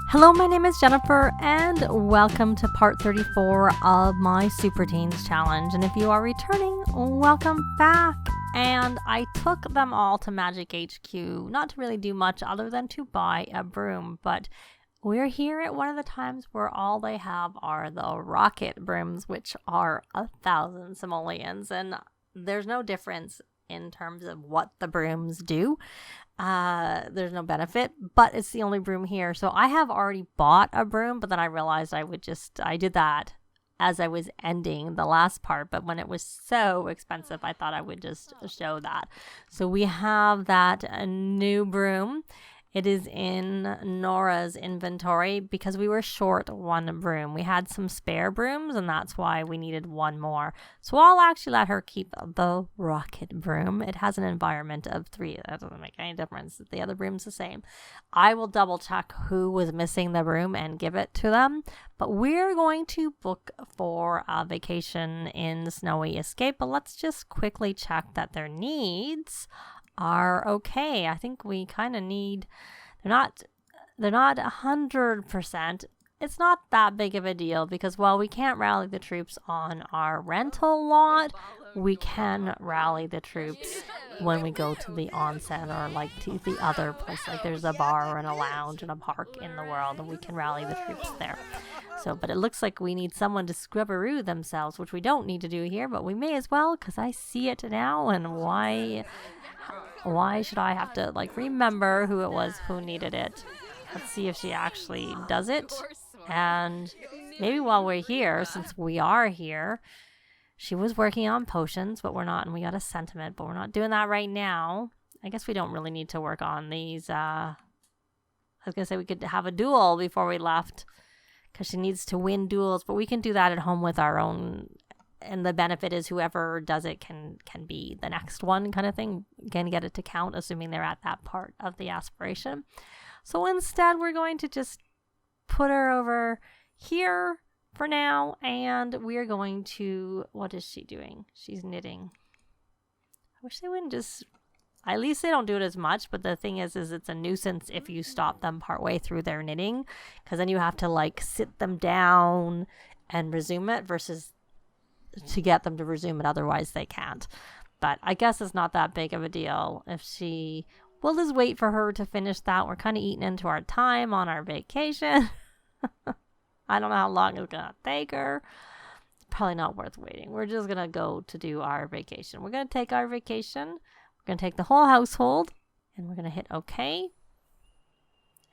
Hello, my name is Jennifer, and welcome to part 34 of my Super Teens Challenge. And if you are returning, welcome back. And I took them all to Magic HQ, not to really do much other than to buy a broom. But we're here at one of the times where all they have are the rocket brooms, which are 1,000 simoleons. And there's no difference in terms of what the brooms do. There's no benefit, but it's the only broom here. So I have already bought a broom, but then I realized I did that as I was ending the last part. But when it was so expensive, I thought I would just show that. So we have that new broom. It is in Nora's inventory because we were short one broom. We had some spare brooms, and that's why we needed one more. So I'll actually let her keep the rocket broom. It has an environment of 3. That doesn't make any difference. The other broom's the same. I will double check who was missing the broom and give it to them. But we're going to book for a vacation in Snowy Escape. But let's just quickly check that their needs are okay. I think we kind of need, they're not 100%. It's not that big of a deal because while we can't rally the troops on our rental lot, we can rally the troops when we go to the onsen or like to the other place. Like there's a bar and a lounge and a park in the world, and we can rally the troops there. So, but it looks like we need someone to scrubberoo themselves, which we don't need to do here, but we may as well because I see it now. And why should I have to remember who it was who needed it? Let's see if she actually does it. And maybe while we're here, since we are here, she was working on potions, but we're not, and we got a sentiment, but we're not doing that right now. I guess we don't really need to work on these. I was going to say we could have a duel before we left because she needs to win duels, but we can do that at home with our own. And the benefit is whoever does it can be the next one kind of thing. Can get it to count, assuming they're at that part of the aspiration. So instead, we're going to just put her over here for now. And we're going to, what is she doing? She's knitting. I wish they wouldn't just, at least they don't do it as much. But the thing is it's a nuisance if you stop them partway through their knitting. Because then you have to sit them down and resume it versus to get them to resume it, otherwise they can't. But I guess it's not that big of a deal if we'll just wait for her to finish that. We're kind of eating into our time on our vacation. I don't know how long it's gonna take her. It's probably not worth waiting. We're just gonna go to do our vacation. We're gonna take our vacation. We're gonna take the whole household, and we're gonna hit OK.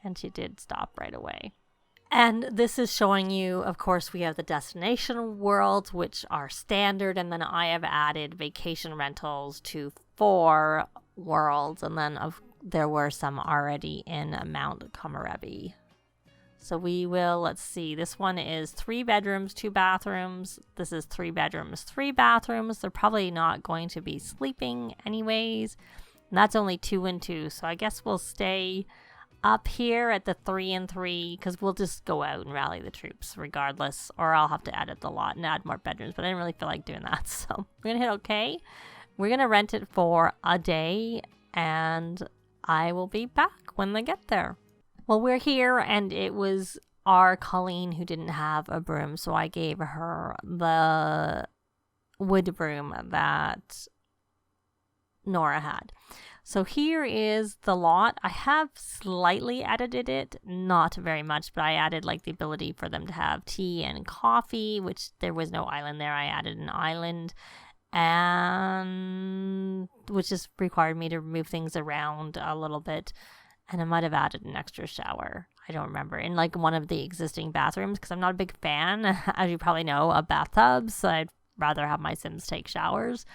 And she did stop right away. And this is showing you, of course, we have the destination worlds, which are standard. And then I have added vacation rentals to 4 worlds. And then there were some already in Mount Komorebi. So we will, let's see, this one is 3 bedrooms, 2 bathrooms. This is 3 bedrooms, 3 bathrooms. They're probably not going to be sleeping anyways. And that's only 2 and 2. So I guess we'll stay up here at the 3 and 3 because we'll just go out and rally the troops regardless, or I'll have to edit the lot and add more bedrooms, but I didn't really feel like doing that. So we're gonna hit OK. We're gonna rent it for a day, and I will be back when they get there. Well, we're here, and it was our Colleen who didn't have a broom, so I gave her the wood broom that Nora had. So here is the lot. I have slightly edited it, not very much, but I added the ability for them to have tea and coffee, which there was no island there. I added an island, and which just required me to move things around a little bit. And I might have added an extra shower. I don't remember. In one of the existing bathrooms, because I'm not a big fan, as you probably know, of bathtubs. So I'd rather have my Sims take showers.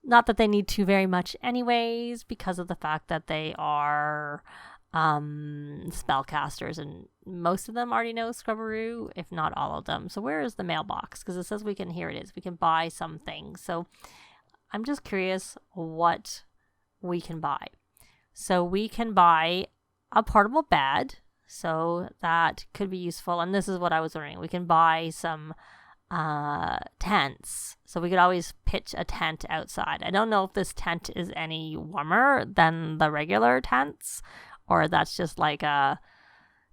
Not that they need to very much anyways, because of the fact that they are spellcasters, and most of them already know Scrubberoo, if not all of them. So where is the mailbox? Because it says here it is. We can buy some things. So I'm just curious what we can buy. So we can buy a portable bed. So that could be useful. And this is what I was wondering. We can buy some tents. So we could always pitch a tent outside. I don't know if this tent is any warmer than the regular tents, or that's just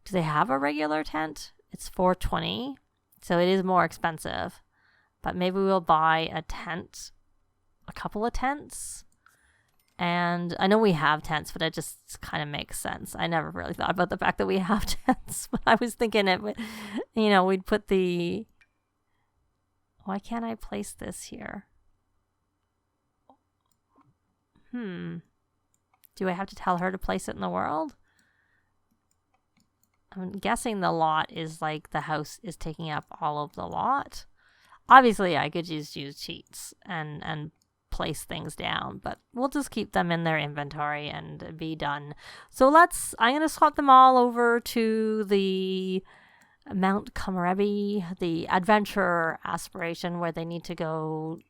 Do they have a regular tent? It's $420, so it is more expensive. But maybe we'll buy a tent, a couple of tents. And I know we have tents, but it just kind of makes sense. I never really thought about the fact that we have tents, but I was thinking it would, you know, we'd put the... Why can't I place this here? Do I have to tell her to place it in the world? I'm guessing the lot is like the house is taking up all of the lot. Obviously, I could just use cheats and place things down, but we'll just keep them in their inventory and be done. So I'm going to swap them all over to the Mount Komorebi, the adventure aspiration where they need to go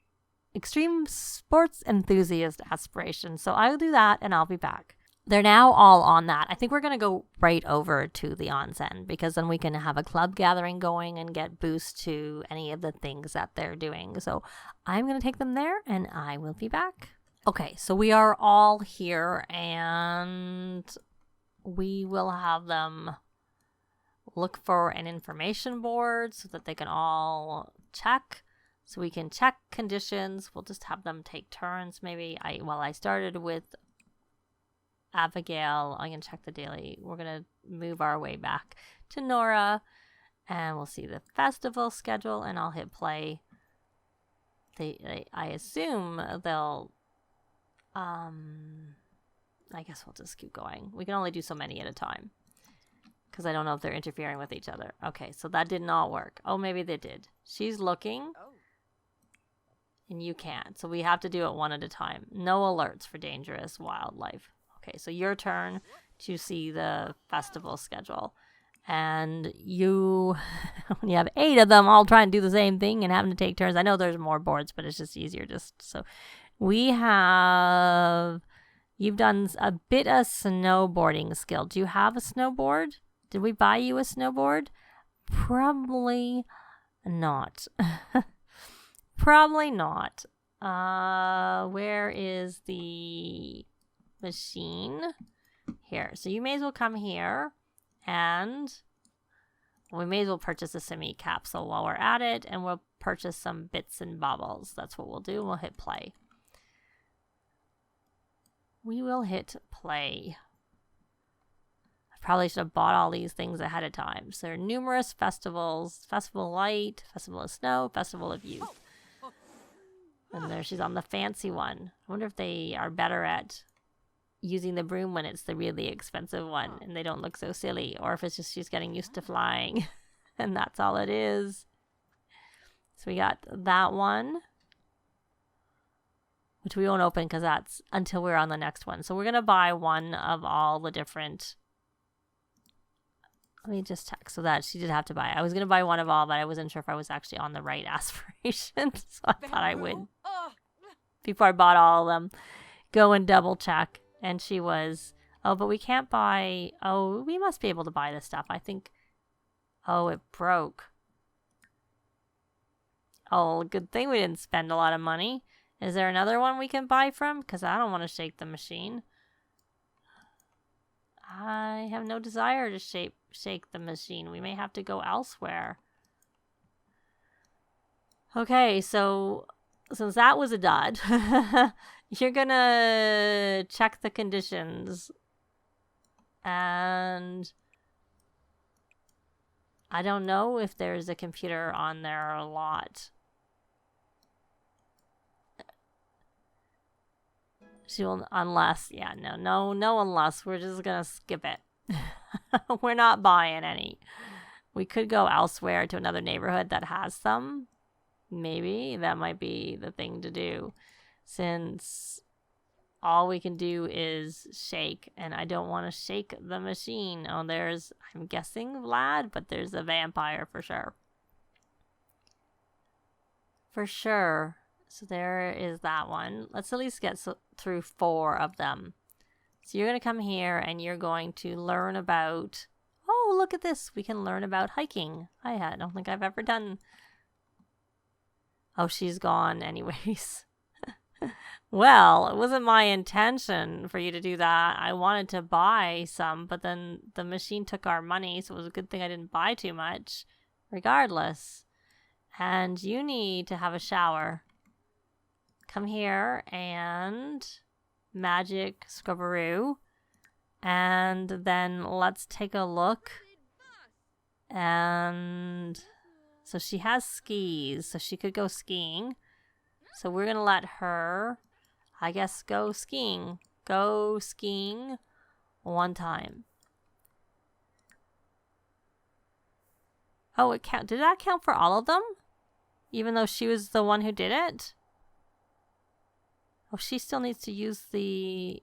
extreme sports enthusiast aspiration. So I'll do that and I'll be back. They're now all on that. I think we're going to go right over to the onsen because then we can have a club gathering going and get boost to any of the things that they're doing. So I'm going to take them there and I will be back. Okay, so we are all here and we will have them look for an information board so that they can all check. So we can check conditions. We'll just have them take turns. Maybe I started with Abigail. I'm going to check the daily. We're going to move our way back to Nora and we'll see the festival schedule and I'll hit play. I assume they'll, I guess we'll just keep going. We can only do so many at a time because I don't know if they're interfering with each other. Okay, so that did not work. Oh, maybe they did. She's looking and you can't. So we have to do it one at a time. No alerts for dangerous wildlife. Okay, so your turn to see the festival schedule. And you, when you have 8 of them all trying to do the same thing and having to take turns. I know there's more boards, but it's just easier so. You've done a bit of snowboarding skill. Do you have a snowboard? Did we buy you a snowboard? Probably not. Probably not. Where is the machine? Here. So you may as well come here and we may as well purchase a semi capsule while we're at it and we'll purchase some bits and bobbles. That's what we'll do. We'll hit play. We will hit play. I probably should have bought all these things ahead of time. So there are numerous festivals. Festival of Light, Festival of Snow, Festival of Youth. And there she's on the fancy one. I wonder if they are better at using the broom when it's the really expensive one and they don't look so silly, or if it's just she's getting used to flying and that's all it is. So we got that one, which we won't open because that's until we're on the next one. So we're going to buy one of all the different... Let me just check. So that she did have to buy. I was going to buy one of all, but I wasn't sure if I was actually on the right aspiration. So I thought I would, before I bought all of them, go and double check. And she was, oh, but we can't buy, oh, we must be able to buy this stuff. I think, oh, it broke. Oh, good thing we didn't spend a lot of money. Is there another one we can buy from? Because I don't want to shake the machine. I have no desire to shake the machine. We may have to go elsewhere. Okay, so since that was a dud, you're gonna check the conditions. And I don't know if there's a computer on there a lot. She will, unless, yeah, no, unless. We're just gonna skip it. We're not buying any. We could go elsewhere to another neighborhood that has some. Maybe that might be the thing to do, since all we can do is shake, and I don't want to shake the machine. Oh, there's, I'm guessing Vlad, but there's a vampire for sure. For sure. So there is that one. Let's at least get through 4 of them. So you're going to come here and you're going to learn about... Oh, look at this. We can learn about hiking. I don't think I've ever done... Oh, she's gone anyways. Well, it wasn't my intention for you to do that. I wanted to buy some, but then the machine took our money, so it was a good thing I didn't buy too much, regardless. And you need to have a shower. Come here and magic scrubberoo. And then let's take a look. And so she has skis, so she could go skiing. So we're going to let her, I guess, go skiing. Go skiing one time. Oh, did that count for all of them? Even though she was the one who did it? Oh, she still needs to use the...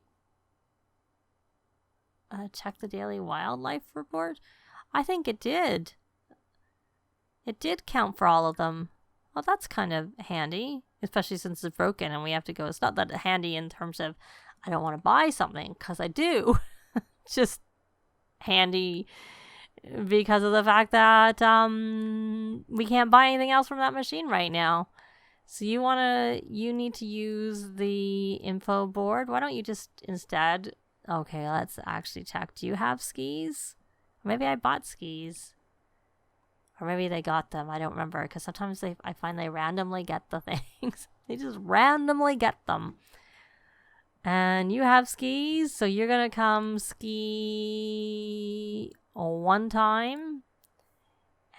check the daily wildlife report? I think it did. It did count for all of them. Well, that's kind of handy, especially since it's broken and we have to go. It's not that handy in terms of I don't want to buy something, because I do. Just handy because of the fact that we can't buy anything else from that machine right now. So you need to use the info board. Why don't you just instead... Okay, let's actually check. Do you have skis? Or maybe I bought skis. Or maybe they got them. I don't remember. Because sometimes I find they randomly get the things. They just randomly get them. And you have skis. So you're going to come ski one time.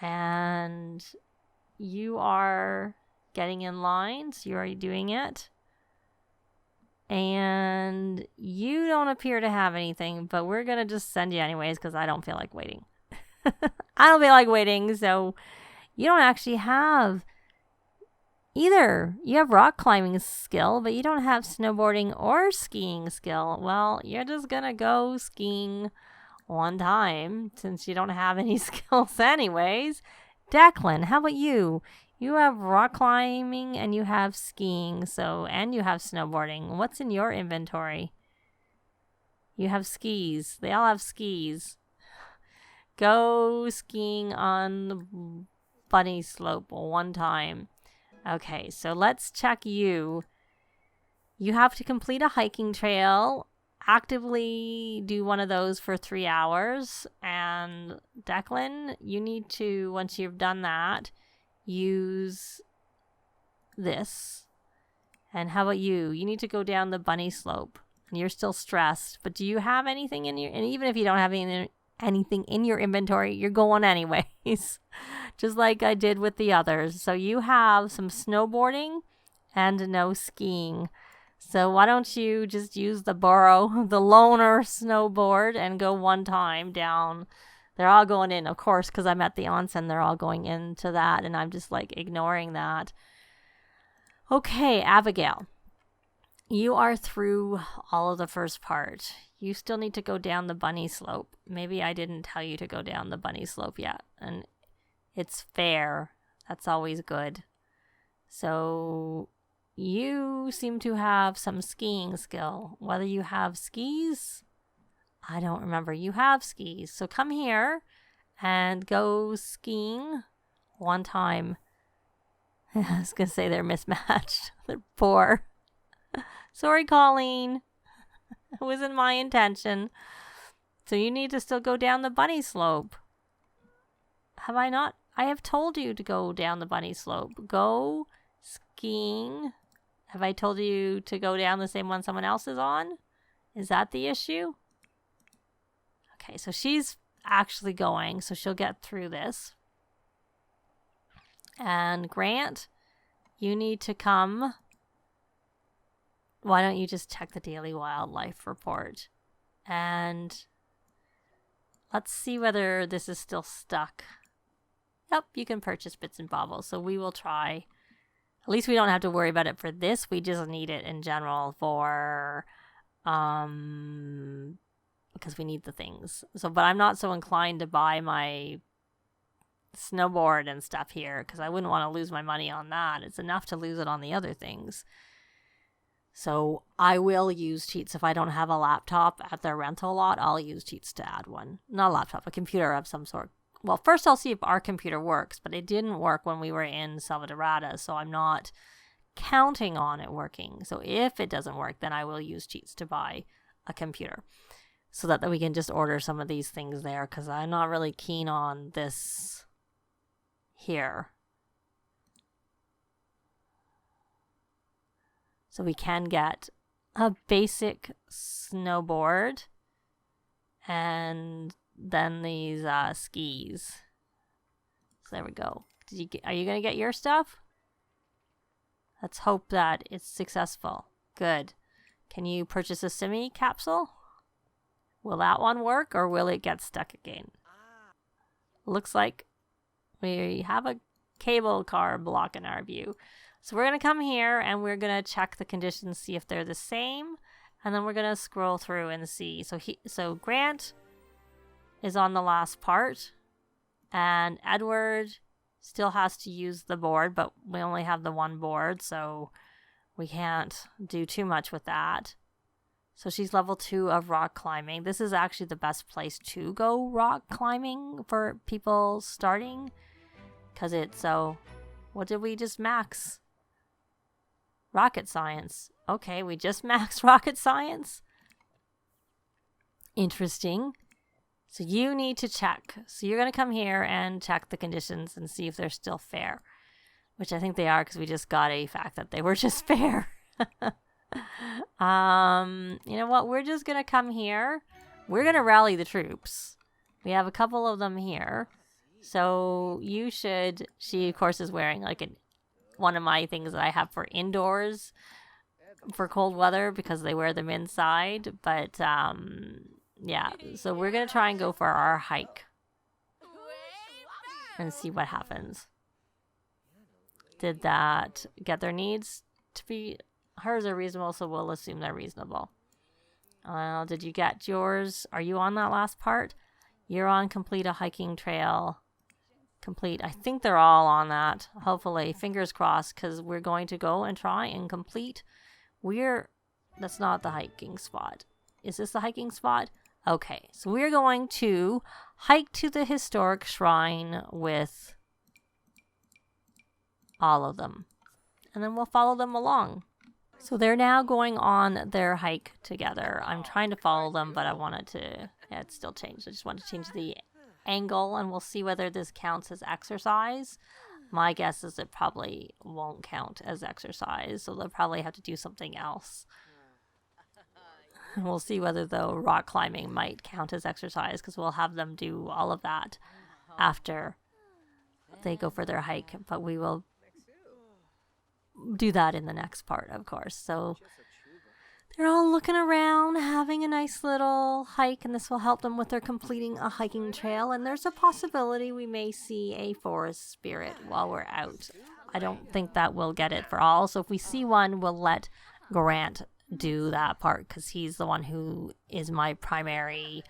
And you are getting in line. So you're already doing it. And you don't appear to have anything, but we're going to just send you anyways because I don't feel like waiting. I don't feel like waiting, so you don't actually have either. You have rock climbing skill, but you don't have snowboarding or skiing skill. Well, you're just going to go skiing one time since you don't have any skills anyways. Declan, how about you? You have rock climbing and you have skiing, and you have snowboarding. What's in your inventory? You have skis. They all have skis. Go skiing on the bunny slope one time. Okay, so let's check you. You have to complete a hiking trail, actively do one of those for 3 hours, and Declan, you need to, once you've done that, use this. And how about you? You need to go down the bunny slope. And you're still stressed, but do you have anything in your... And even if you don't have anything in your inventory, you're going anyways. Just like I did with the others. So you have some snowboarding and no skiing. So why don't you just use the Barrow, the loner snowboard, and go one time down. They're all going in, of course, because I'm at the onsen. They're all going into that, and I'm just like ignoring that. Okay, Abigail. You are through all of the first part. You still need to go down the bunny slope. Maybe I didn't tell you to go down the bunny slope yet. And it's fair. That's always good. So you seem to have some skiing skill. Whether you have skis, I don't remember. You have skis. So come here and go skiing one time. I was going to say they're mismatched. They're poor. Sorry, Colleen. It wasn't my intention. So you need to still go down the bunny slope. Have I not? I have told you to go down the bunny slope. Go skiing. Have I told you to go down the same one someone else is on? Is that the issue? Okay, so she's actually going, so she'll get through this. And Grant, you need to come. Why don't you just check the daily wildlife report? And let's see whether this is still stuck. Yep, you can purchase bits and baubles. So we will try. At least we don't have to worry about it for this. We just need it in general for because we need the things. So, but I'm not so inclined to buy my snowboard and stuff here because I wouldn't want to lose my money on that. It's enough to lose it on the other things. So I will use cheats. If I don't have a laptop at the rental lot, I'll use cheats to add one. Not a laptop, a computer of some sort. Well, first I'll see if our computer works, but it didn't work when we were in Salvadorada, so I'm not counting on it working. So if it doesn't work, then I will use cheats to buy a computer so that we can just order some of these things there, because I'm not really keen on this here. So we can get a basic snowboard and then these skis. So there we go. Are you going to get your stuff? Let's hope that it's successful. Good. Can you purchase a semi capsule? Will that one work, or will it get stuck again? Looks like we have a cable car blocking our view. So we're going to come here and we're going to check the conditions, see if they're the same. And then we're going to scroll through and see. So Grant is on the last part. And Edward still has to use the board, but we only have the one board, so we can't do too much with that. So she's level 2 of rock climbing. This is actually the best place to go rock climbing for people starting, because it's so... What did we just max? Rocket science. Okay, we just maxed rocket science. Interesting. So you need to check. So you're going to come here and check the conditions and see if they're still fair. Which I think they are, because we just got a fact that they were just fair. You know what? We're just going to come here. We're going to rally the troops. We have a couple of them here. So you should... She, of course, is wearing like one of my things that I have for indoors for cold weather, because they wear them inside. But... yeah, so we're going to try and go for our hike and see what happens. Did that get their needs to be... Hers are reasonable, so we'll assume they're reasonable. Did you get yours? Are you on that last part? You're on complete a hiking trail. Complete. I think they're all on that. Hopefully. Fingers crossed, because we're going to go and try and complete. That's not the hiking spot. Is this the hiking spot? Okay, so we're going to hike to the historic shrine with all of them. And then we'll follow them along. So they're now going on their hike together. I'm trying to follow them, but I wanted to... Yeah, it's still changed. I just want to change the angle, and we'll see whether this counts as exercise. My guess is it probably won't count as exercise, so they'll probably have to do something else. We'll see whether the rock climbing might count as exercise, because we'll have them do all of that after they go for their hike. But we will do that in the next part, of course. So they're all looking around, having a nice little hike, and this will help them with their completing a hiking trail. And there's a possibility we may see a forest spirit while we're out. I don't think that we'll get it for all. So if we see one, we'll let Grant do that part, because he's the one who is my primary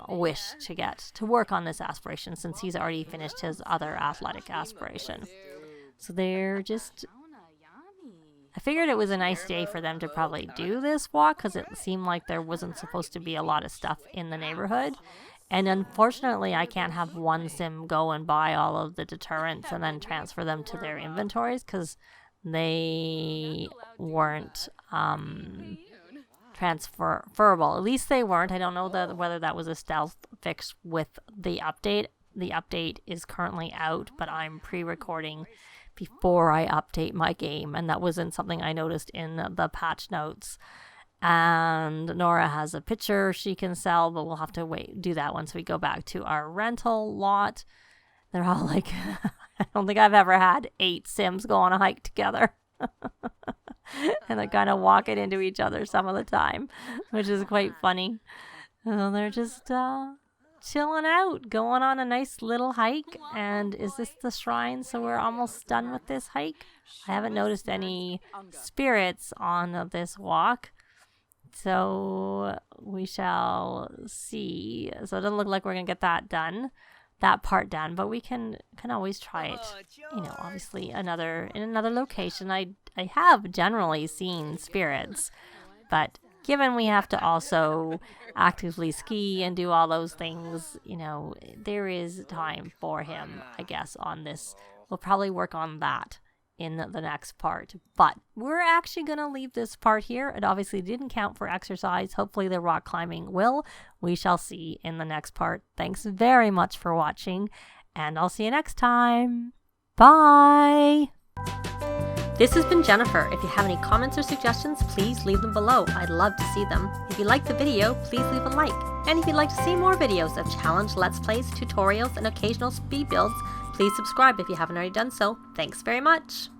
wish to get to work on this aspiration, since he's already finished his other athletic aspiration. So they're just... I figured it was a nice day for them to probably do this walk, because it seemed like there wasn't supposed to be a lot of stuff in the neighborhood. And unfortunately, I can't have one sim go and buy all of the deterrents and then transfer them to their inventories, because they weren't transferable. At least they weren't. I don't know whether that was a stealth fix with the update. The update is currently out, but I'm pre-recording before I update my game, and that wasn't something I noticed in the patch notes. And Nora has a picture she can sell, but we'll have to do that once we go back to our rental lot. They're all like, I don't think I've ever had 8 Sims go on a hike together. And they're kind of walking into each other some of the time, which is quite funny. And they're just chilling out, going on a nice little hike. And is this the shrine? So we're almost done with this hike. I haven't noticed any spirits on this walk. So we shall see. So it doesn't look like we're going to get that part done, but we can always try it, obviously in another location. I have generally seen spirits, but given we have to also actively ski and do all those things, there is time for him, I guess, on this. We'll probably work on that in the next part. But we're actually going to leave this part here. It obviously didn't count for exercise. Hopefully the rock climbing will. We shall see in the next part. Thanks very much for watching, and I'll see you next time. Bye! This has been Jennifer. If you have any comments or suggestions, please leave them below. I'd love to see them. If you liked the video, please leave a like. And if you'd like to see more videos of challenge, let's plays, tutorials, and occasional speed builds, please subscribe if you haven't already done so. Thanks very much!